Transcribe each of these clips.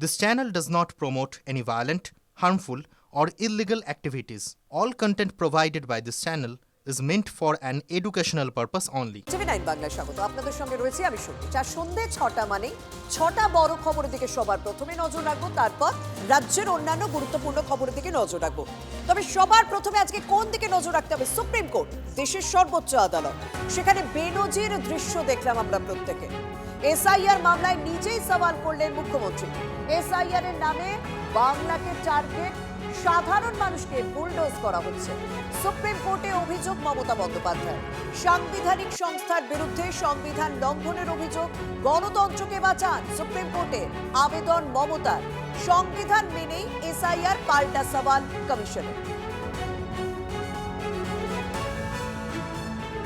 This channel does not promote any violent, harmful, or illegal activities. All content provided by this channel is meant for an educational purpose only. TV9 বাংলায় স্বাগত। আপনাদের সঙ্গে রয়েছে আমি সুমি। চার সন্ধ্যে 6টা মানে 6টা বড় খবরের দিকে সবার প্রথমে নজর রাখবো, তারপর রাজ্যের অন্যান্য গুরুত্বপূর্ণ খবরের দিকে নজর রাখবো। তবে সবার প্রথমে আজকে কোন দিকে নজর রাখতে হবে? সুপ্রিম কোর্ট, দেশের সর্বোচ্চ আদালত। সেখানে বেনজির দৃশ্য দেখলাম আমরা প্রত্যেকে। এসআইআর মামলায় নিজেই সওয়াল করলেন মুখ্যমন্ত্রী। এসআইআর এর নামে বাংলাকে টার্গেট, সাধারণ মানুষকে বুলডোজ করা হচ্ছে। সুপ্রিম কোর্টে অভিযোগ মমতা বন্দ্যোপাধ্যায়। সাংবিধানিক সংস্থার বিরুদ্ধে সংবিধান লঙ্ঘনের অভিযোগ, গণতন্ত্রকে বাঁচান সুপ্রিম কোর্টে আবেদন মমতার। সংবিধান মেনেই এসআইআর, পাল্টা সওয়াল কমিশনের।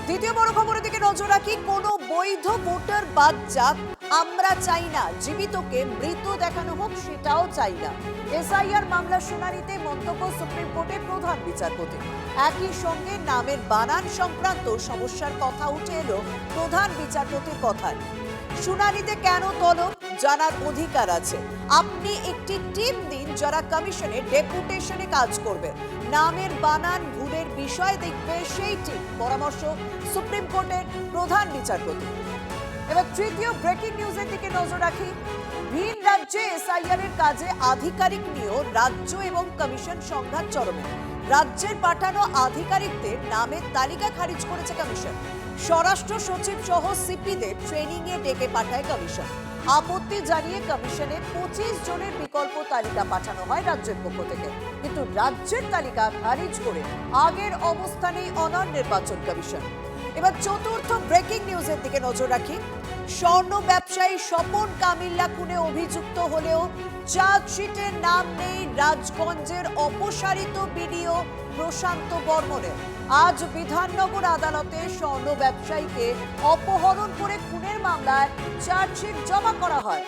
দ্বিতীয় বড় খবরের দিকে নজর রাখি। কোনো বৈধ ভোটার বাদ যাক, আমরা চাই না। জীবিতকে মৃত দেখানো হোক, সেটাও চাই না। এসআইআর মামলার শুনানিতে মন্তব্য সুপ্রিম কোর্টের প্রধান বিচারপতি। একই সঙ্গে নামের বানান সংক্রান্ত সমস্যার কথা উঠে এলো প্রধান বিচারপতির কথায়। শুনানিতে কেন তলব জানার অধিকার আছে। আপনি একটি টিম দিন যারা কমিশনে ডেপুটেশনে কাজ করবে, নামের বানান ভুলের বিষয় দেখবে সেই টিম। পরামর্শ সুপ্রিম কোর্টের প্রধান বিচারপতি। এবার তৃতীয় ব্রেকিং নিউজের দিকে নজর রাখি। ভিন রাজ্যে এসআইআর এর কাজে আধিকারিক নিয়েও রাজ্য এবং কমিশন সংঘাত চরমে। রাজ্যের পাঠানো আধিকারিকদের নামের তালিকা খারিজ করেছে কমিশন। স্বরাষ্ট্র সচিব সহ সিপিদের ট্রেনিং এ ডেকে পাঠায় কমিশন। আপত্তি জানিয়ে কমিশনে 25 জনের বিকল্প তালিকা পাঠানো হয় রাজ্যের পক্ষ থেকে, কিন্তু রাজ্যের তালিকা খারিজ করে আগের অবস্থানেই অনড় নির্বাচন কমিশন। এবার চতুর্থ ব্রেকিং নিউজের দিকে নজর রাখি। স্বর্ণ ব্যবসায়ী স্বপন কামিল্লা খুনে অভিযুক্ত হলেও চার্জশিটের নাম নেই রাজগঞ্জের অপসারিত বিডিও প্রশান্ত বর্মনের। আজ বিধাননগর আদালতে স্বর্ণ ব্যবসায়ীকে অপহরণ করে খুনের মামলায় চার্জশিট জমা করা হয়।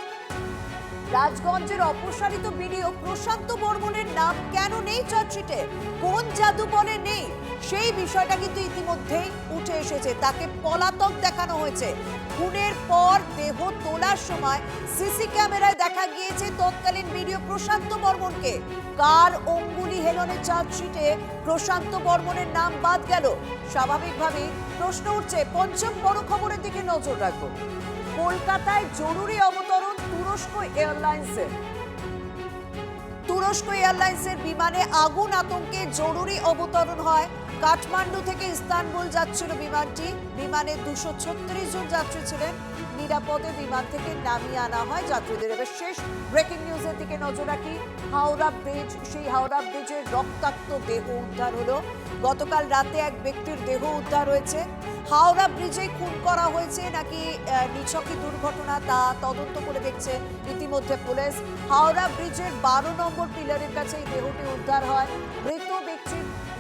রাজগঞ্জের অপসারিত বিডিও প্রশান্ত বর্মনের নাম কেন নেই চার্জশিটে, কোন জাদু বলে নেই, সেই বিষয়টা কিন্তু ইতিমধ্যেই উঠে এসেছে। তাকে পলাতক দেখানো হয়েছে। খুনের পর দেহ তোলার সময় সিসি ক্যামেরায় দেখা গিয়েছে তৎকালীন বিডিও প্রশান্ত বর্মনকে। কার অঙ্গুলি হেলনে চার্জশিটে প্রশান্ত বর্মনের নাম বাদ গেল? স্বাভাবিকভাবেই প্রশ্ন উঠছে। পঞ্চম বড় খবরের দিকে নজর রাখবো। কলকাতায় জরুরি অবতরণ তুরস্ক এয়ারলাইন্সের। তুরস্ক এয়ারলাইন্সের বিমানে আগুন আতঙ্কে জরুরি অবতরণ হয়। কাঠমান্ডু থেকে ইস্তানবুল যাচ্ছিল বিমানটি। বিমানে 236 জন যাত্রী ছিলেন। নিরাপদে বিমান থেকে নামিয়ে আনা হয় যাত্রীদের। এবার শেষ ব্রেকিং নিউজের দিকে নজর রাখি। হাওড়া ব্রিজ, সেই হাওড়া ব্রিজের রক্তাক্ত দেহ উদ্ধার হলো। গতকাল রাতে এক ব্যক্তির দেহ উদ্ধার হয়েছে। হাওড়া ব্রিজে খুন করা হয়েছে নাকি নিছকই দুর্ঘটনা, তা তদন্ত করে দেখছে ইতিমধ্যে পুলিশ। হাওড়া ব্রিজের 12 নম্বর পিলারের কাছে এই দেহটি উদ্ধার হয়।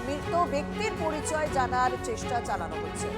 মৃত ব্যক্তির পরিচয় জানার চেষ্টা চালানো হচ্ছে।